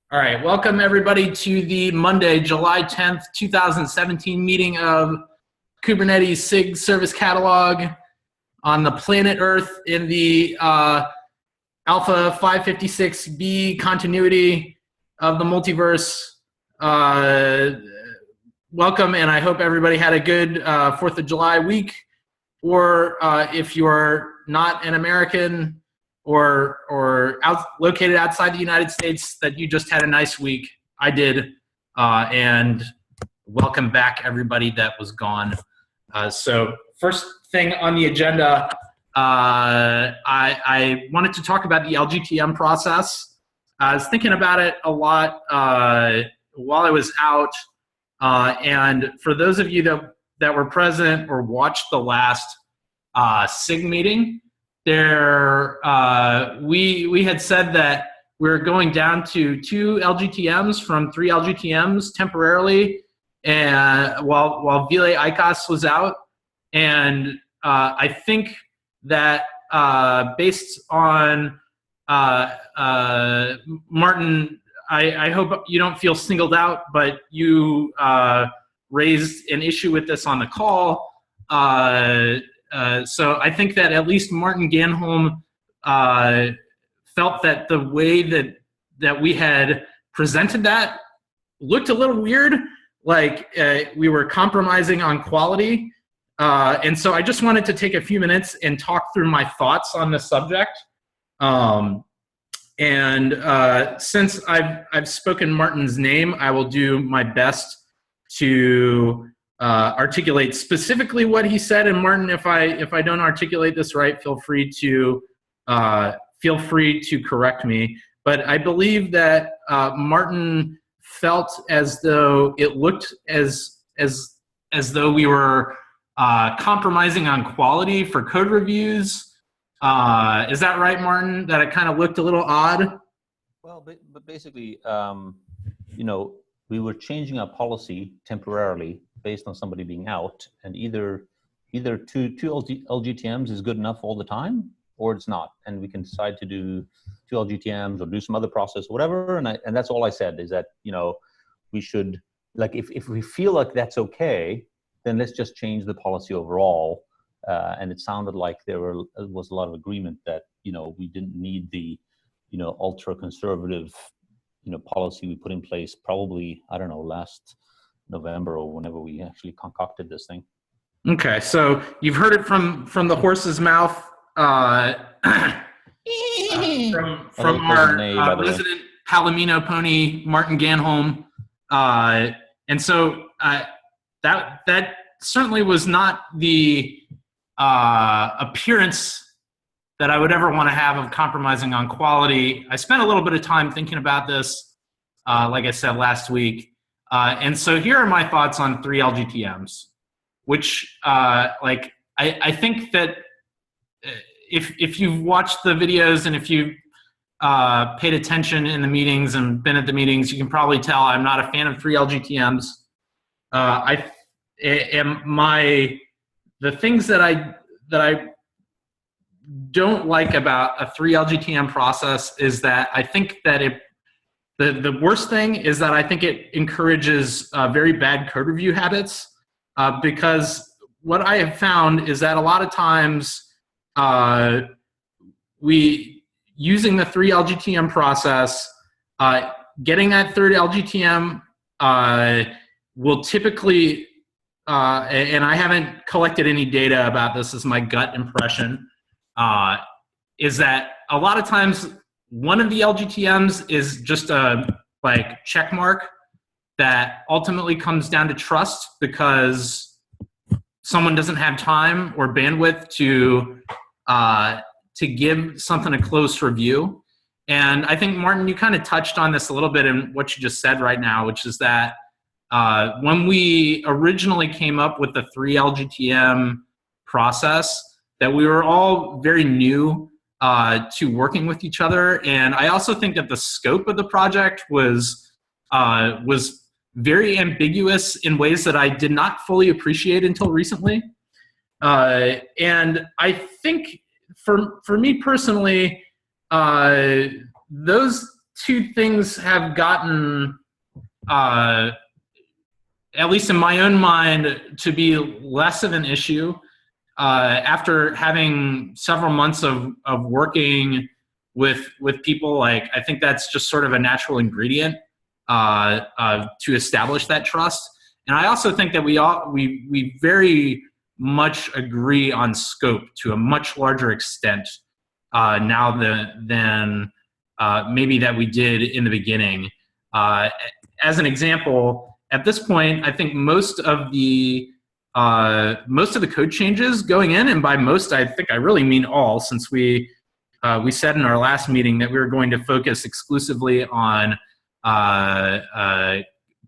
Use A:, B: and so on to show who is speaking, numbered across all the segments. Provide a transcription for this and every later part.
A: All right, welcome everybody to the Monday, July 10th, 2017 meeting of Kubernetes SIG service catalog on the planet Earth in the Alpha 556b continuity of the multiverse. Welcome, and I hope everybody had a good 4th of July week, or if you're not an American or located outside the United States, that you just had a nice week. I did, and welcome back everybody that was gone. So first thing on the agenda, I wanted to talk about the LGTM process. I was thinking about it a lot while I was out, and for those of you that were present or watched the last SIG meeting, we had said that we're going down to 2 LGTMs from 3 LGTMs temporarily, and while Ville Icos was out. And I think that based on Martin, I hope you don't feel singled out, but you raised an issue with this on the call. So I think that at least Martin Ganholm felt that the way that we had presented that looked a little weird, like we were compromising on quality. And so I just wanted to take a few minutes and talk through my thoughts on this subject. Since I've spoken Martin's name, I will do my best to articulate specifically what he said. And Martin, if I don't articulate this right, feel free to correct me. But I believe that Martin felt as though it looked as though we were compromising on quality for code reviews. Is that right, Martin? That it kind of looked a little odd?
B: Well, but basically, we were changing our policy temporarily based on somebody being out, and either two LGTMs is good enough all the time, or it's not, and we can decide to do 2 LGTMs or do some other process or whatever. And that's all I said, is that we should, like, if we feel like that's okay, then let's just change the policy overall. And it sounded like there was a lot of agreement that we didn't need the ultra conservative policy we put in place probably, I don't know, last November or whenever we actually concocted this thing.
A: Okay, so you've heard it from the horse's mouth, from our resident Palomino pony, Martin Ganholm, and so that certainly was not the appearance that I would ever want to have of compromising on quality. I spent a little bit of time thinking about this, like I said last week. And so here are my thoughts on 3 LGTMs, which I think that if you've watched the videos and if you've paid attention in the meetings and been at the meetings, you can probably tell I'm not a fan of 3 LGTMs. The things that I don't like about a 3 LGTM process is that I think that the worst thing is that I think it encourages very bad code review habits, because what I have found is that a lot of times using the 3 LGTM process, getting that 3rd LGTM will typically, and I haven't collected any data about this, is my gut impression, is that a lot of times one of the LGTMs is just a check mark that ultimately comes down to trust, because someone doesn't have time or bandwidth to give something a close review. And I think, Martin, you kind of touched on this a little bit in what you just said right now, which is that when we originally came up with the 3 LGTM process, that we were all very new to working with each other. And I also think that the scope of the project was very ambiguous in ways that I did not fully appreciate until recently. And I think for me personally, those two things have gotten, at least in my own mind, to be less of an issue after having several months of working with people. Like, I think that's just sort of a natural ingredient to establish that trust. And I also think that we very much agree on scope to a much larger extent now than maybe that we did in the beginning. As an example, at this point, I think most of the code changes going in, and by most, I think I really mean all, since we said in our last meeting that we were going to focus exclusively on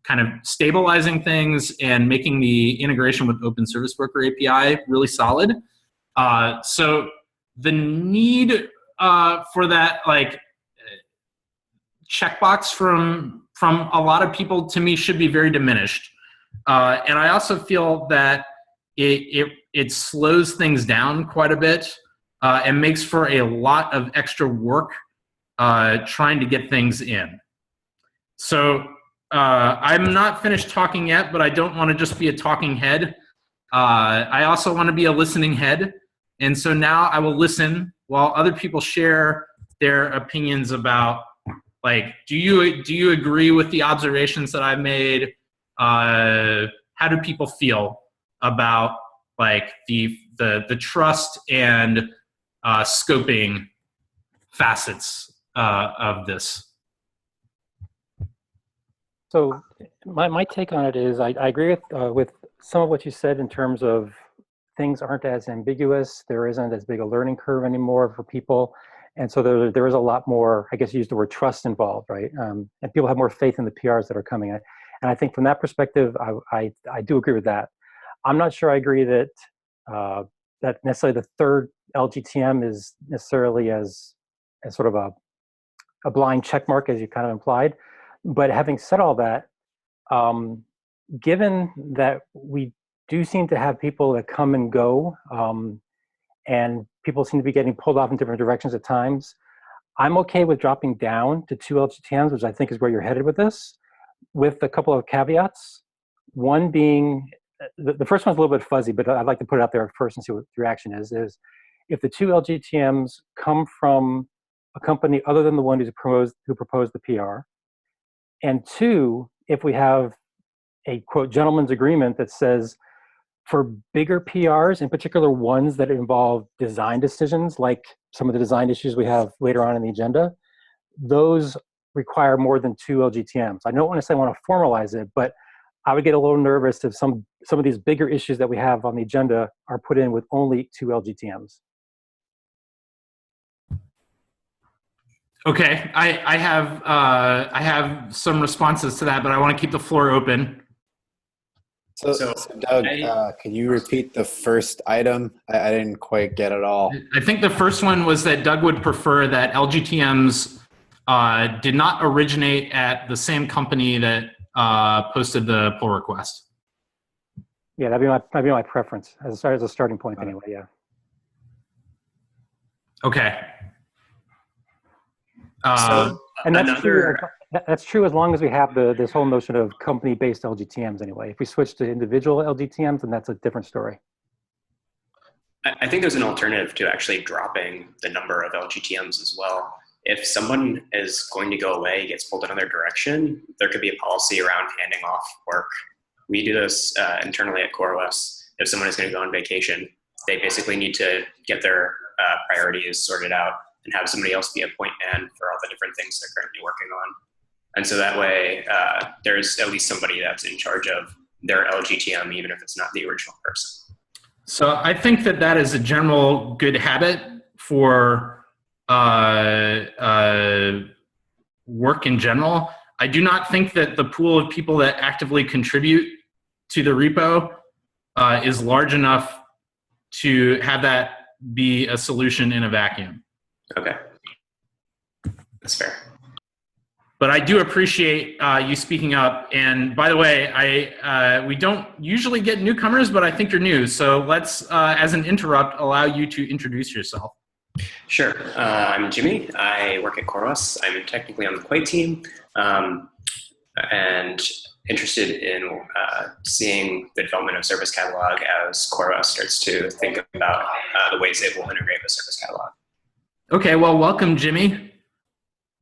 A: kind of stabilizing things and making the integration with Open Service Worker API really solid. So the need for that, like, checkbox from a lot of people, to me, should be very diminished. And I also feel that it slows things down quite a bit and makes for a lot of extra work trying to get things in. So I'm not finished talking yet, but I don't want to just be a talking head. I also want to be a listening head. And so now I will listen while other people share their opinions about, like, do you agree with the observations that I've made? How do people feel about, like, the trust and scoping facets of this?
C: So my take on it is I agree with some of what you said in terms of things aren't as ambiguous. There isn't as big a learning curve anymore for people. And so there is a lot more, I guess you used the word trust involved, right? And people have more faith in the PRs that are coming. And I think from that perspective, I do agree with that. I'm not sure I agree that that necessarily the third LGTM is necessarily as sort of a blind check mark, as you kind of implied. But having said all that, given that we do seem to have people that come and go, and people seem to be getting pulled off in different directions at times, I'm okay with dropping down to 2 LGTMs, which I think is where you're headed with this, with a couple of caveats. One being, the first one's a little bit fuzzy, but I'd like to put it out there first and see what the reaction is if the 2 LGTMs come from a company other than the one who proposed the PR, and 2, if we have a, quote, gentleman's agreement that says for bigger PRs, in particular ones that involve design decisions, like some of the design issues we have later on in the agenda, those require more than 2 LGTMs. I don't want to say I want to formalize it, but I would get a little nervous if some of these bigger issues that we have on the agenda are put in with only 2 LGTMs.
A: Okay, I have some responses to that, but I want to keep the floor open.
D: So Doug, can you repeat the first item? I didn't quite get it all.
A: I think the first one was that Doug would prefer that LGTMs did not originate at the same company that posted the pull request.
C: Yeah, that'd be my preference as a starting point anyway. Yeah.
A: Okay.
C: And that's true. That's true as long as we have this whole notion of company-based LGTMs anyway. If we switch to individual LGTMs, then that's a different story.
E: I think there's an alternative to actually dropping the number of LGTMs as well. If someone is going to go away, gets pulled in another direction, there could be a policy around handing off work. We do this internally at CoreOS. If someone is going to go on vacation, they basically need to get their priorities sorted out and have somebody else be a point man for all the different things they're currently working on. And so that way, there's at least somebody that's in charge of their LGTM, even if it's not the original person.
A: So I think that is a general good habit for work in general. I do not think that the pool of people that actively contribute to the repo is large enough to have that be a solution in a vacuum.
E: Okay, that's fair.
A: But I do appreciate you speaking up. And by the way, we don't usually get newcomers, but I think you're new. So let's, as an interrupt, allow you to introduce yourself.
E: Sure. I'm Jimmy. I work at CoreOS. I'm technically on the Quake team, and interested in seeing the development of Service Catalog as CoreOS starts to think about the ways it will integrate with Service Catalog.
A: Okay, well, welcome, Jimmy.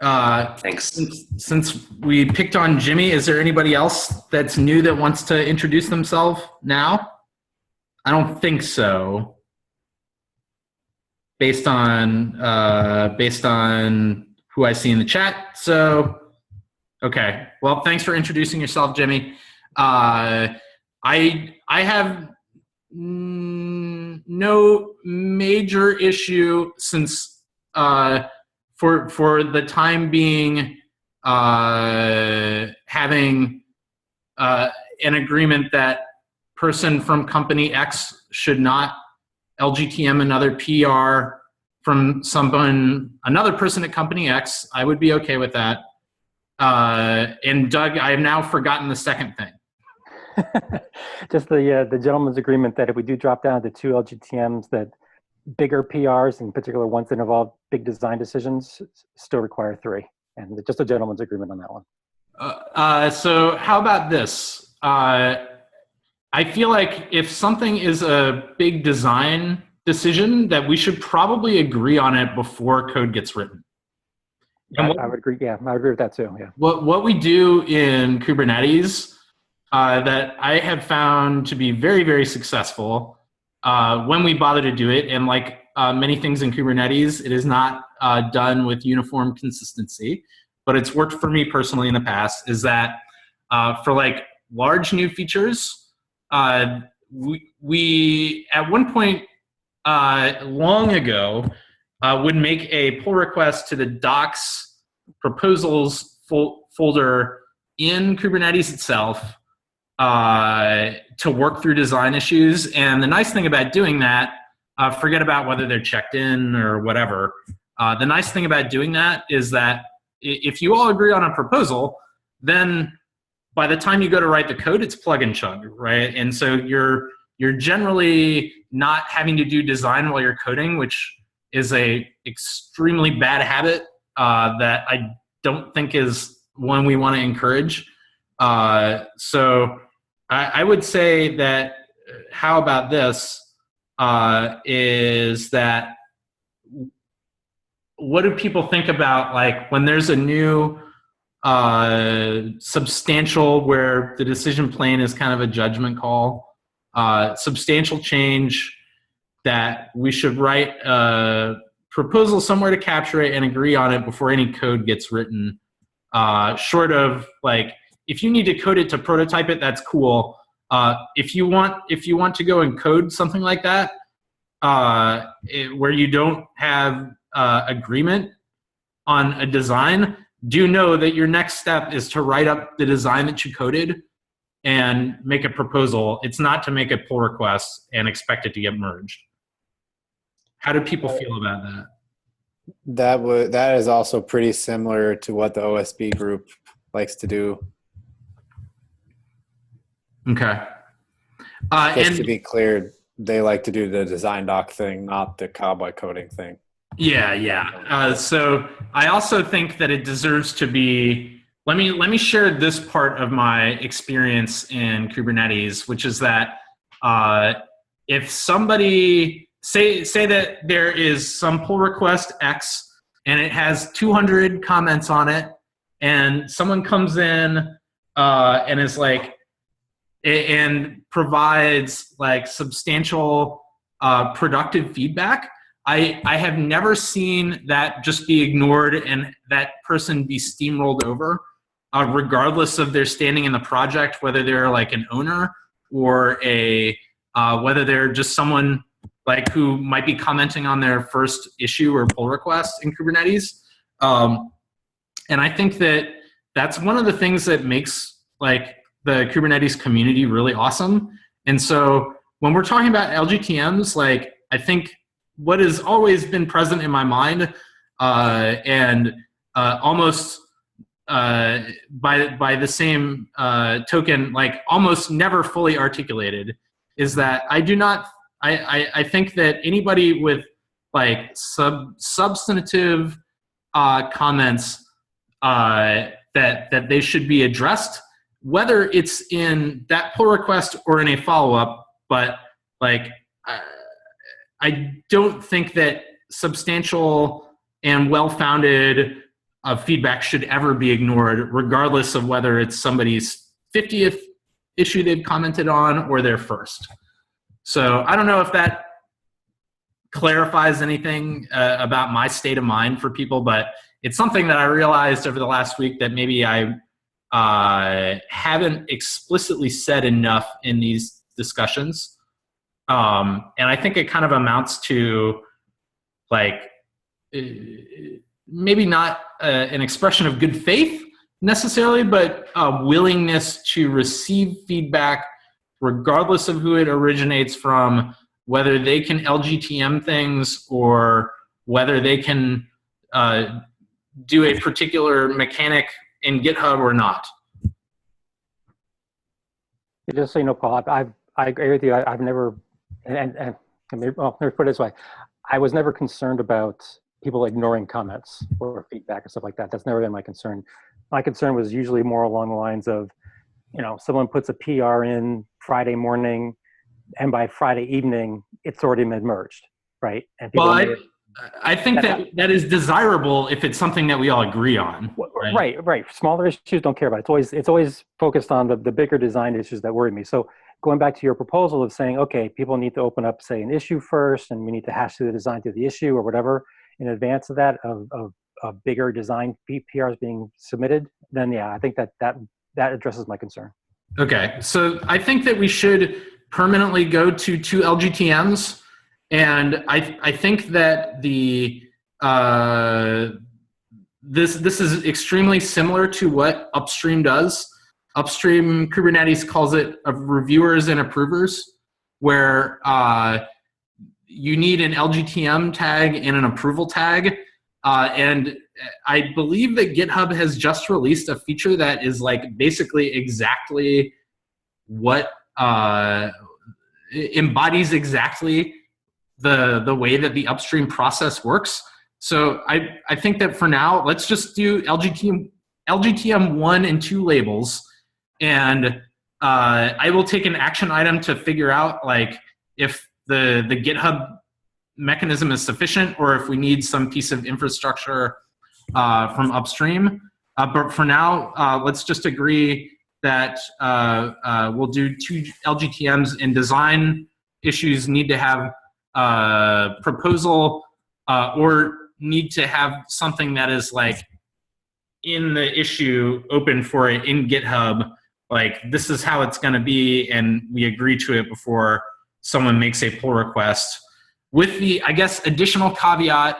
E: Thanks.
A: Since we picked on Jimmy, is there anybody else that's new that wants to introduce themselves now? I don't think so. Based on who I see in the chat. So, okay. Well, thanks for introducing yourself, Jimmy. I have no major issue since for the time being having an agreement that person from company X should not LGTM another PR from another person at company X. I would be okay with that. And Doug, I have now forgotten the second thing.
C: Just the gentleman's agreement that if we do drop down to 2 LGTMs, that bigger PRs, in particular ones that involve big design decisions, still require 3. And just a gentleman's agreement on that one.
A: So how about this? I feel like if something is a big design decision, that we should probably agree on it before code gets written.
C: I would agree. Yeah, I would agree with that too. Yeah.
A: What we do in Kubernetes that I have found to be very, very successful when we bother to do it, and like many things in Kubernetes, it is not done with uniform consistency, but it's worked for me personally in the past, is that for like large new features, we at one point long ago would make a pull request to the docs proposals folder in Kubernetes itself to work through design issues. And the nice thing about doing that, forget about whether they're checked in or whatever. The nice thing about doing that is that if you all agree on a proposal, then by the time you go to write the code, it's plug and chug, right? And so you're generally not having to do design while you're coding, which is a extremely bad habit that I don't think is one we want to encourage. So I would say that how about this is that what do people think about like when there's a new substantial, where the decision plane is kind of a judgment call, substantial change, that we should write a proposal somewhere to capture it and agree on it before any code gets written. Short of like, if you need to code it to prototype it, that's cool. If you want to go and code something like that, where you don't have agreement on a design, do know that your next step is to write up the design that you coded and make a proposal. It's not to make a pull request and expect it to get merged. How do people feel about that?
D: That is also pretty similar to what the OSB group likes to do.
A: Okay.
D: Just to be clear, they like to do the design doc thing, not the cowboy coding thing.
A: Yeah. So I also think that it deserves to be. Let me share this part of my experience in Kubernetes, which is that if somebody say that there is some pull request X and it has 200 comments on it, and someone comes in and is like and provides like substantial productive feedback. I have never seen that just be ignored and that person be steamrolled over, regardless of their standing in the project, whether they're like an owner or whether they're just someone like who might be commenting on their first issue or pull request in Kubernetes. And I think that that's one of the things that makes like the Kubernetes community really awesome. And so when we're talking about LGTMs, like I think what has always been present in my mind and almost by the same token, like almost never fully articulated, is that I think that anybody with like substantive comments that they should be addressed, whether it's in that pull request or in a follow-up. But like, I don't think that substantial and well-founded feedback should ever be ignored, regardless of whether it's somebody's 50th issue they've commented on or their first. So I don't know if that clarifies anything about my state of mind for people, but it's something that I realized over the last week that maybe I haven't explicitly said enough in these discussions. And I think it kind of amounts to like maybe not an expression of good faith necessarily, but a willingness to receive feedback regardless of who it originates from, whether they can LGTM things or whether they can do a particular mechanic in GitHub or not.
C: Just so you know, Paul, I agree with you. I've never, and maybe, well, let me put it this way. I was never concerned about people ignoring comments or feedback or stuff like that. That's never been my concern. My concern was usually more along the lines of, you know, someone puts a PR in Friday morning, and by Friday evening, it's already been merged, right? And people
A: I think that is desirable if it's something that we all agree on.
C: Right. Smaller issues don't care about it. It's always focused on the bigger design issues that worry me. So going back to your proposal of saying, okay, people need to open up, say, an issue first, and we need to hash through the design through the issue or whatever in advance of that, of bigger design PRs being submitted, then yeah, I think that addresses my concern. Okay,
A: so I think that we should permanently go to 2 LGTMs. And I think that this is extremely similar to what Upstream does. Upstream Kubernetes calls it reviewers and approvers, where you need an LGTM tag and an approval tag. And I believe that GitHub has just released a feature that is like basically exactly what embodies exactly the way that the upstream process works. So I think that for now, let's just do LGTM 1 and 2 labels, and I will take an action item to figure out like if the GitHub mechanism is sufficient or if we need some piece of infrastructure from upstream. But for now, let's just agree that we'll do 2 LGTMs, and design issues need to have proposal or need to have something that is like in the issue open for it in GitHub, like this is how it's going to be, and we agree to it before someone makes a pull request. With the, I guess, additional caveat,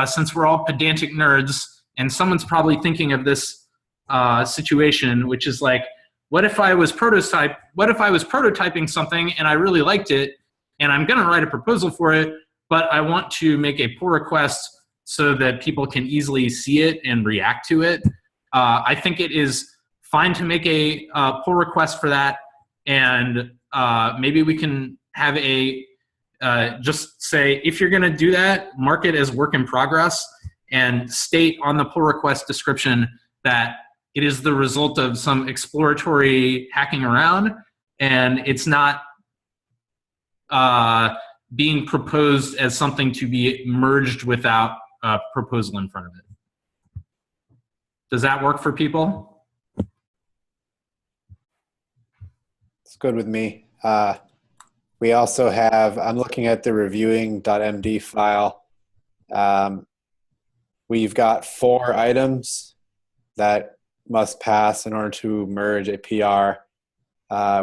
A: since we're all pedantic nerds, and someone's probably thinking of this situation, which is like, what if I was prototyping something and I really liked it, and I'm going to write a proposal for it, but I want to make a pull request so that people can easily see it and react to it. I think it is fine to make a pull request for that, and maybe we can have a just say, if you're going to do that, mark it as work in progress and state on the pull request description that it is the result of some exploratory hacking around, and it's not being proposed as something to be merged without a proposal in front of it. Does that work for people?
D: It's good with me. We also have, I'm looking at the reviewing.md file. We've got 4 items that must pass in order to merge a PR.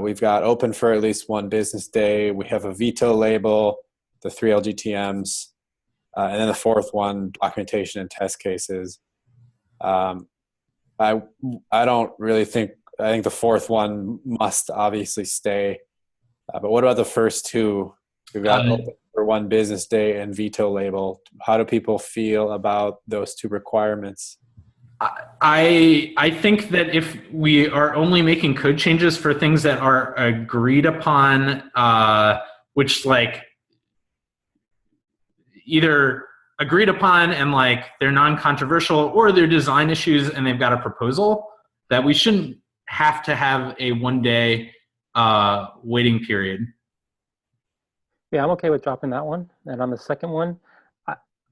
D: We've got open for at least 1 business day. We have a veto label, the 3 LGTMs, and then the 4th one, documentation and test cases. I don't really think, I think the 4th one must obviously stay. But what about the first 2? We've got open for 1 business day and veto label. How do people feel about those 2 requirements?
A: I think that if we are only making code changes for things that are agreed upon, which like, either agreed upon and like they're non-controversial, or they're design issues and they've got a proposal, that we shouldn't have to have a 1 day waiting period.
C: Yeah, I'm okay with dropping that one. And on the second one,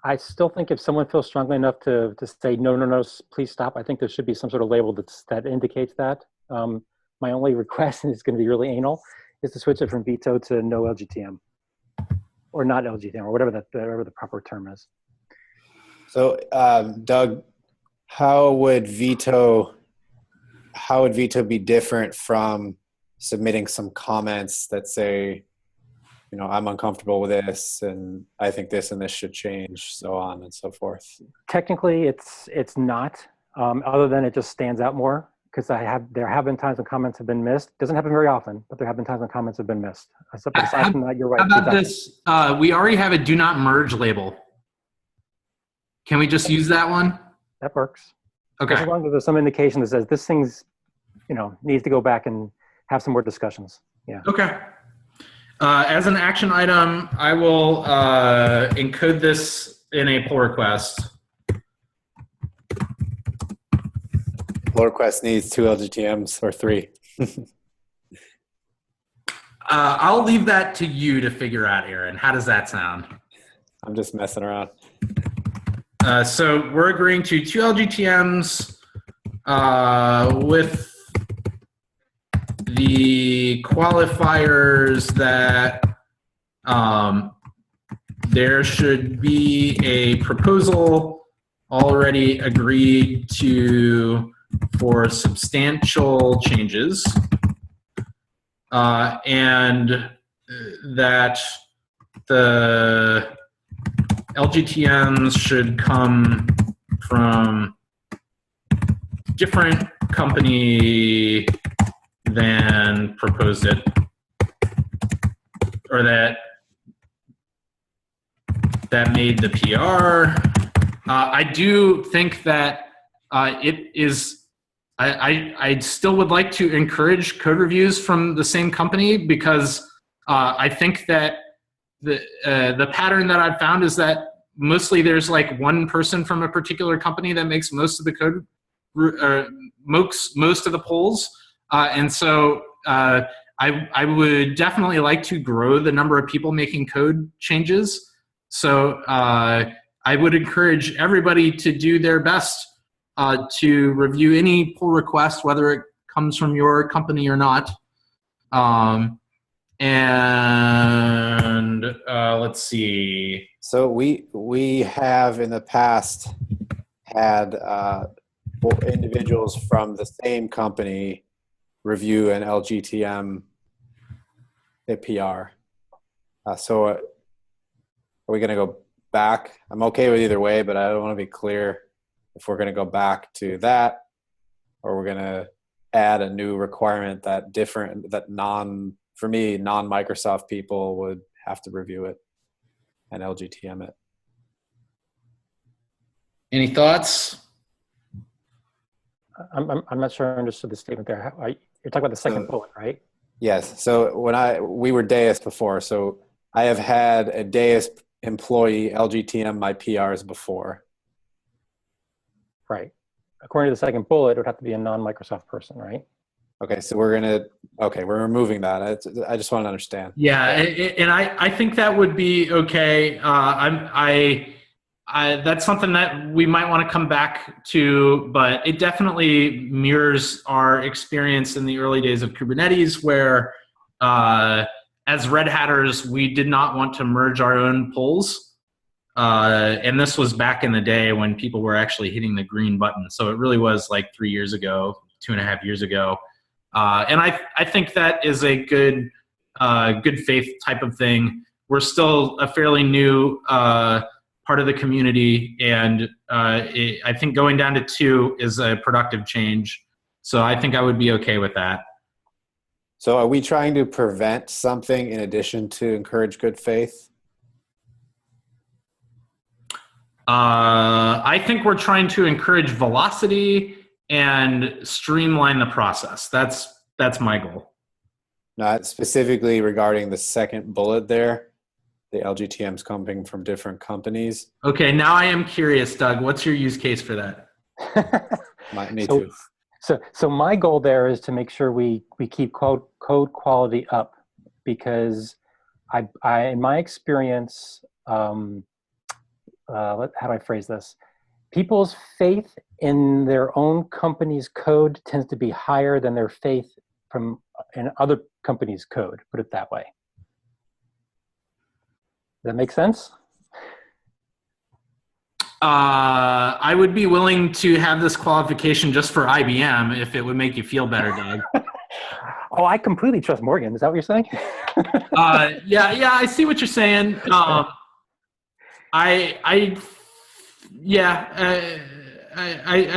C: I still think if someone feels strongly enough to say, no, please stop, I think there should be some sort of label that indicates that. My only request, and it's going to be really anal, is to switch it from veto to no LGTM. Or not LGTM, or whatever the proper term is.
D: So, Doug, how would veto be different from submitting some comments that say, you know, I'm uncomfortable with this, and I think this and this should change, so on and so forth?
C: Technically, it's not, other than it just stands out more, because there have been times when comments have been missed. Doesn't happen very often, but there have been times when comments have been missed. Aside from that, you're right.
A: How about this? We already have a do not merge label. Can we just use that one?
C: That works.
A: Okay.
C: As long as there's some indication that says this thing's, you know, needs to go back and have some more discussions. Yeah.
A: Okay. As an action item, I will encode this in a pull request.
D: Pull request needs 2 LGTMs or 3.
A: I'll leave that to you to figure out, Aaron. How does that sound?
D: I'm just messing around.
A: So we're agreeing to 2 LGTMs with the qualifiers that there should be a proposal already agreed to for substantial changes, and that the LGTMs should come from different company than proposed it, or that made the PR. I do think that it is. I still would like to encourage code reviews from the same company, because I think that the pattern that I've found is that mostly there's like one person from a particular company that makes most of the code, most of the polls, and so I would definitely like to grow the number of people making code changes. So I would encourage everybody to do their best to review any pull request, whether it comes from your company or not. And let's see.
D: So we have in the past had individuals from the same company review an LGTM PR. So are we going to go back? I'm okay with either way, but I don't want to be clear if we're going to go back to that, or we're going to add a new requirement that non-Microsoft people would have to review it and LGTM it.
A: Any thoughts?
C: I'm not sure I understood the statement there. You're talking about the second bullet, right?
D: Yes. So we were Deis before, so I have had a Deis employee LGTM my PRs before.
C: Right. According to the second bullet, it would have to be a non-Microsoft person, right?
D: Okay, so we're removing that. I just want to understand.
A: Yeah, and I think that would be okay. That's something that we might want to come back to, but it definitely mirrors our experience in the early days of Kubernetes, where as Red Hatters, we did not want to merge our own pulls. And this was back in the day when people were actually hitting the green button. So it really was like 3 years ago, 2.5 years ago. And I think that is a good faith type of thing. We're still a fairly new part of the community, and I think going down to 2 is a productive change. So I think I would be okay with that.
D: So are we trying to prevent something in addition to encourage good faith?
A: I think we're trying to encourage velocity and streamline the process. That's my goal.
D: Not specifically regarding the second bullet there. the LGTMs coming from different companies.
A: Okay, now I am curious, Doug. What's your use case for that?
D: Me
C: So-
D: too.
C: So my goal there is to make sure we keep code quality up, because I in my experience, how do I phrase this? People's faith in their own company's code tends to be higher than their faith in other companies' code. Put it that way. Does that make sense?
A: I would be willing to have this qualification just for IBM if it would make you feel better, Doug.
C: Oh, I completely trust Morgan. Is that what you're saying?
A: Yeah, I see what you're saying. I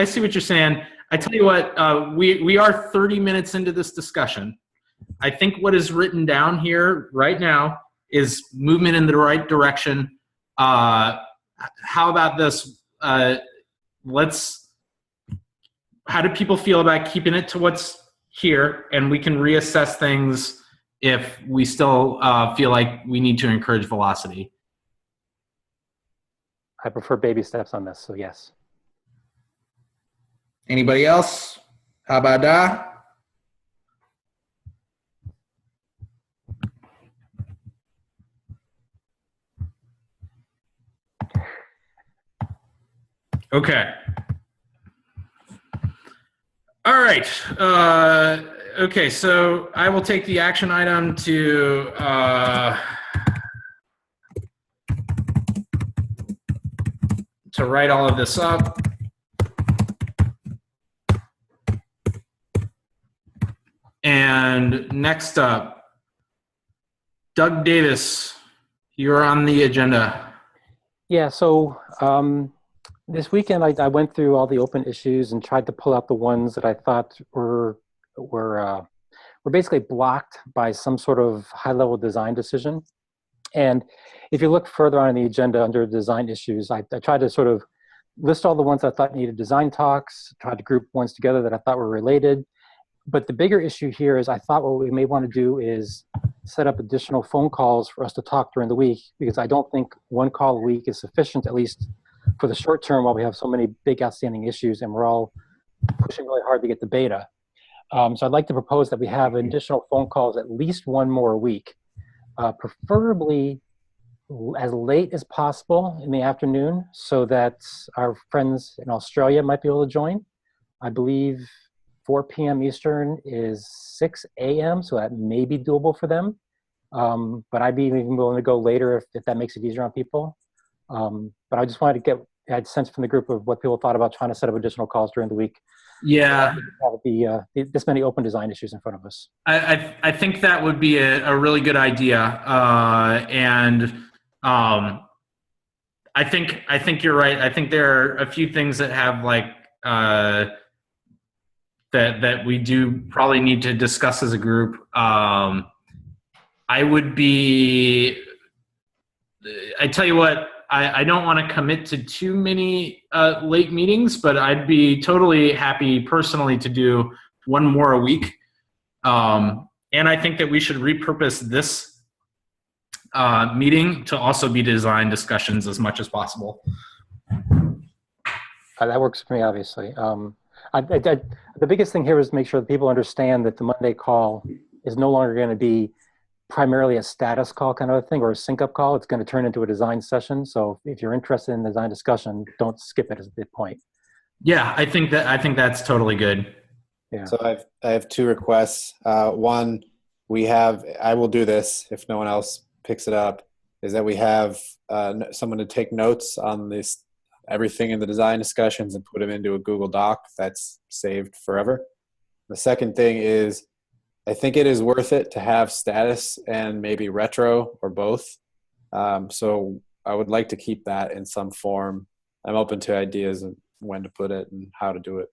A: see what you're saying. I tell you what, we are 30 minutes into this discussion. I think what is written down here right now is movement in the right direction. How about this? How do people feel about keeping it to what's here, and we can reassess things if we still feel like we need to encourage velocity?
C: I prefer baby steps on this, so yes.
A: Anybody else? How about that? Okay. All right. Okay, so I will take the action item to write all of this up. And next up, Doug Davis, you're on the agenda.
C: Yeah, so this weekend I went through all the open issues and tried to pull out the ones that I thought were basically blocked by some sort of high-level design decision. And if you look further on in the agenda under design issues, I tried to sort of list all the ones I thought needed design talks, tried to group ones together that I thought were related. But the bigger issue here is I thought what we may want to do is set up additional phone calls for us to talk during the week, because I don't think one call a week is sufficient, at least for the short term, while we have so many big outstanding issues and we're all pushing really hard to get the beta. So I'd like to propose that we have additional phone calls at least one more a week, preferably as late as possible in the afternoon, so that our friends in Australia might be able to join. I believe 4 p.m. Eastern is 6 a.m., so that may be doable for them. But I'd be even willing to go later if that makes it easier on people. But I just wanted to I had a sense from the group of what people thought about trying to set up additional calls during the week.
A: Yeah.
C: This many open design issues in front of us.
A: I think that would be a really good idea. And I think you're right. I think there are a few things that have that we do probably need to discuss as a group. I tell you what, I don't want to commit to too many late meetings, but I'd be totally happy personally to do one more a week. And I think that we should repurpose this meeting to also be design discussions as much as possible.
C: That works for me, obviously. The biggest thing here is to make sure that people understand that the Monday call is no longer going to be primarily a status call kind of a thing or a sync up call. It's going to turn into a design session. So if you're interested in design discussion, don't skip it as the point.
A: Yeah, I think that's totally good.
C: Yeah.
D: So I have two requests. One, I will do this if no one else picks it up, is that we have someone to take notes on everything in the design discussions and put them into a Google Doc that's saved forever. The second thing is, I think it is worth it to have status and maybe retro or both. So I would like to keep that in some form. I'm open to ideas of when to put it and how to do it.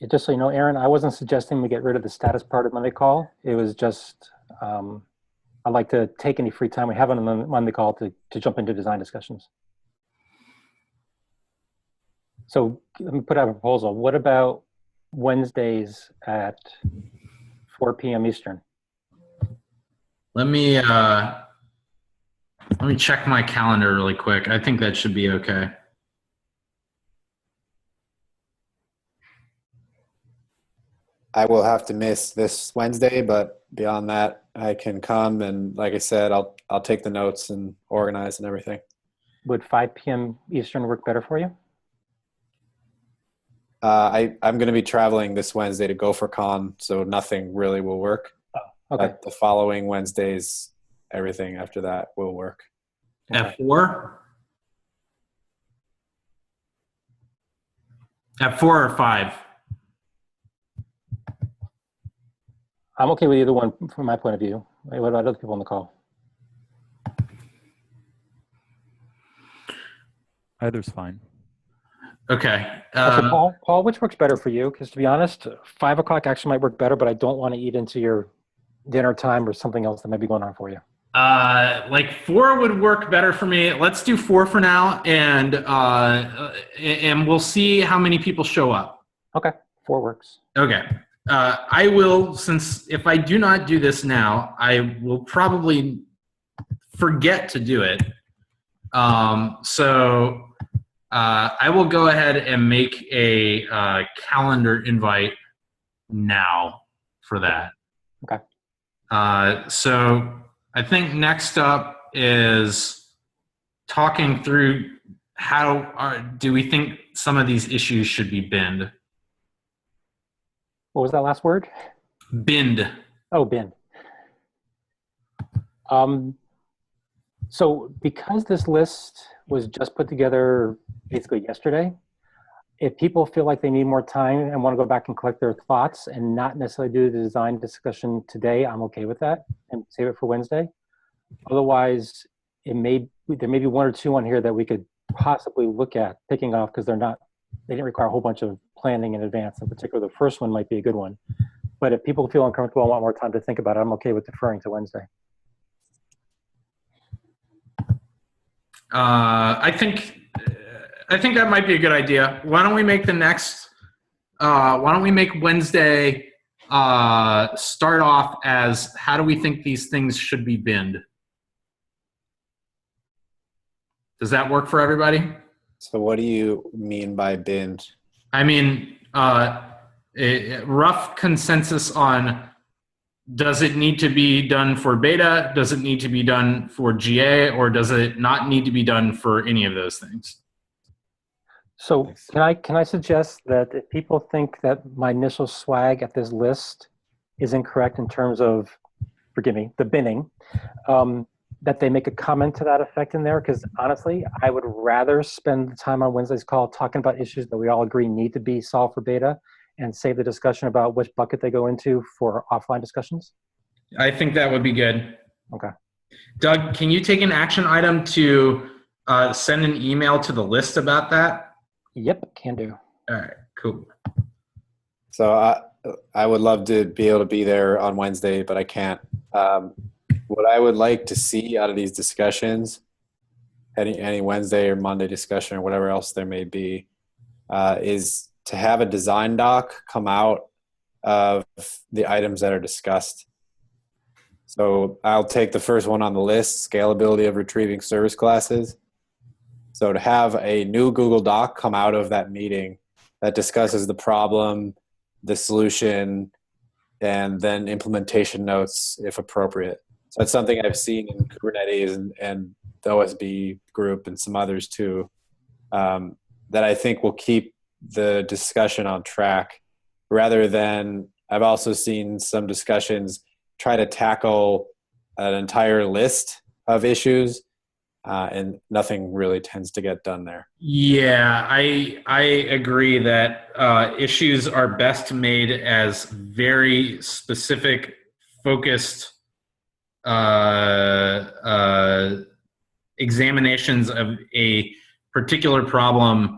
C: Just so you know, Aaron, I wasn't suggesting we get rid of the status part of Monday call. It was just, I'd like to take any free time we have on the Monday call to jump into design discussions. So let me put out a proposal. What about Wednesdays at 4 p.m. Eastern?
A: Let me Let me check my calendar really quick. I think that should be okay.
D: I will have to miss this Wednesday, but beyond that, I can come, and like I said, I'll take the notes and organize and everything.
C: Would 5 p.m. Eastern work better for you?
D: I'm going to be traveling this Wednesday to GopherCon, so nothing really will work.
C: Okay.
D: But the following Wednesdays, everything after that will work.
C: Okay.
A: F4? F4 or 5?
C: I'm okay with either one from my point of view. What about other people on the call?
F: Either's fine.
A: Okay.
C: Actually, Paul, which works better for you? Because to be honest, 5 o'clock actually might work better, but I don't want to eat into your dinner time or something else that might be going on for you.
A: Like 4 would work better for me. Let's do 4 for now, and we'll see how many people show up.
C: Okay, 4 works.
A: Okay. I will, since if I do not do this now, I will probably forget to do it. So I will go ahead and make a calendar invite now for that.
C: Okay.
A: So I think next up is talking through how do we think some of these issues should be binned?
C: What was that last word?
A: Binned.
C: Oh, bin. So because this list was just put together basically yesterday, if people feel like they need more time and want to go back and collect their thoughts and not necessarily do the design discussion today, I'm okay with that and save it for Wednesday. Otherwise, there may be 1 or 2 on here that we could possibly look at picking off because they didn't require a whole bunch of planning in advance. In particular, the first one might be a good one. But if people feel uncomfortable and want more time to think about it, I'm okay with deferring to Wednesday.
A: I think that might be a good idea. Why don't we make Wednesday start off as how do we think these things should be binned? Does that work for everybody?
D: So what do you mean by binned?
A: I mean, a rough consensus on does it need to be done for beta? Does it need to be done for GA? Or does it not need to be done for any of those things?
C: So can I suggest that if people think that my initial swag at this list is incorrect in terms of, forgive me, the binning, that they make a comment to that effect in there? Because honestly, I would rather spend the time on Wednesday's call talking about issues that we all agree need to be solved for beta and save the discussion about which bucket they go into for offline discussions.
A: I think that would be good.
C: Okay.
A: Doug, can you take an action item to send an email to the list about that?
C: Yep, can do.
A: All right, cool.
D: So I would love to be able to be there on Wednesday, but I can't. What I would like to see out of these discussions, any Wednesday or Monday discussion or whatever else there may be, is to have a design doc come out of the items that are discussed. So I'll take the first one on the list, scalability of retrieving service classes. So to have a new Google Doc come out of that meeting that discusses the problem, the solution, and then implementation notes if appropriate. So that's something I've seen in Kubernetes and the OSB group and some others too, that I think will keep the discussion on track, rather than I've also seen some discussions try to tackle an entire list of issues, and nothing really tends to get done there.
A: Yeah, I agree that issues are best made as very specific, focused examinations of a particular problem,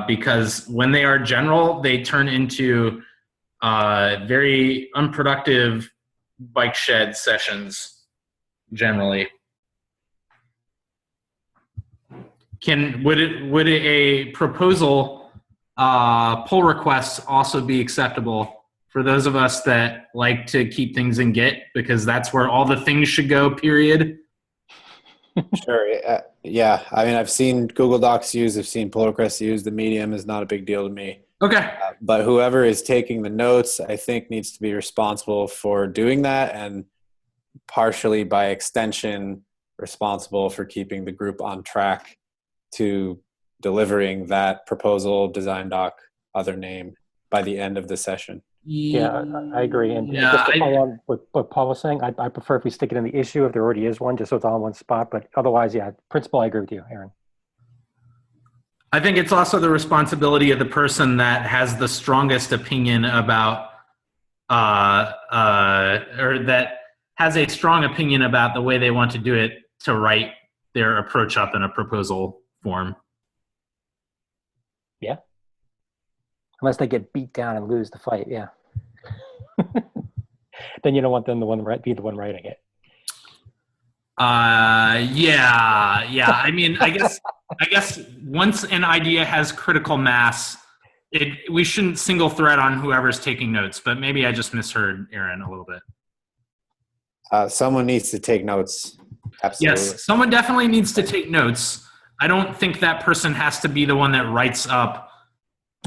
A: because when they are general, they turn into very unproductive bike shed sessions generally. Would a proposal pull request also be acceptable for those of us that like to keep things in Git, because that's where all the things should go, period?
D: Sure. Yeah. I mean, I've seen Google Docs used. I've seen pull requests used. The medium is not a big deal to me.
A: Okay.
D: But whoever is taking the notes, I think, needs to be responsible for doing that, and partially by extension, responsible for keeping the group on track to delivering that proposal, design doc, other name by the end of the session.
C: Yeah, I agree. And
A: Yeah,
C: just to follow on what Paul was saying, I prefer if we stick it in the issue if there already is one, just so it's all in one spot. But otherwise, yeah, principle, I agree with you, Aaron.
A: I think it's also the responsibility of the person that has the strongest opinion about, or that has a strong opinion about the way they want to do it, to write their approach up in a proposal form.
C: Yeah. Unless they get beat down and lose the fight, yeah. Then you don't want them to be the one writing it.
A: Yeah. I mean, I guess once an idea has critical mass, we shouldn't single thread on whoever's taking notes, but maybe I just misheard Aaron a little bit.
D: Someone needs to take notes. Absolutely.
A: Yes, someone definitely needs to take notes. I don't think that person has to be the one that writes up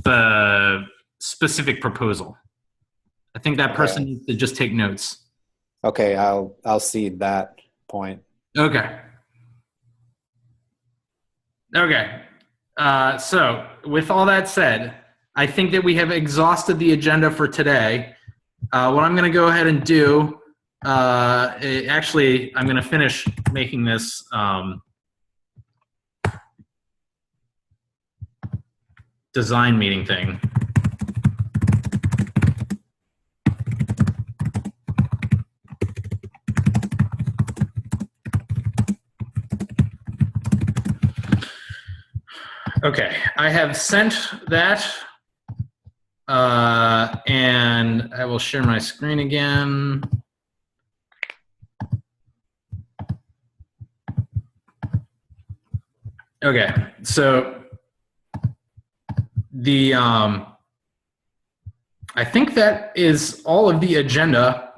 A: the specific proposal. I think that person needs to just take notes.
D: Okay, I'll cede that point.
A: Okay. So with all that said, I think that we have exhausted the agenda for today. What I'm going to go ahead and do, actually, I'm going to finish making this design meeting thing. Okay, I have sent that, and I will share my screen again. Okay, so the I think that is all of the agenda.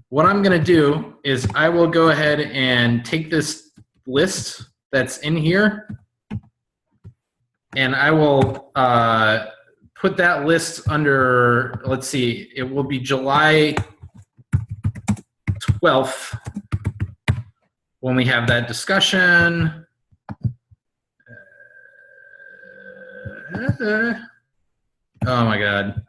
A: What I'm going to do is I will go ahead and take this list that's in here, and I will put that list under, let's see, it will be July 12th when we have that discussion. Oh my God.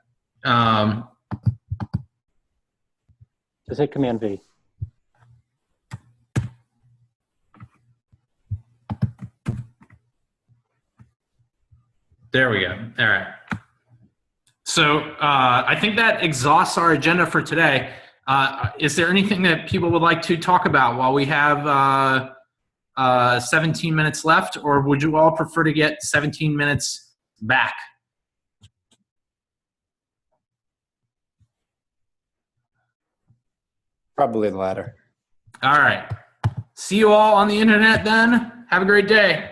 C: Just hit Command V.
A: There we go. All right. So I think that exhausts our agenda for today. Is there anything that people would like to talk about while we have 17 minutes left, or would you all prefer to get 17 minutes back?
D: Probably the latter.
A: All right. See you all on the internet then. Have a great day.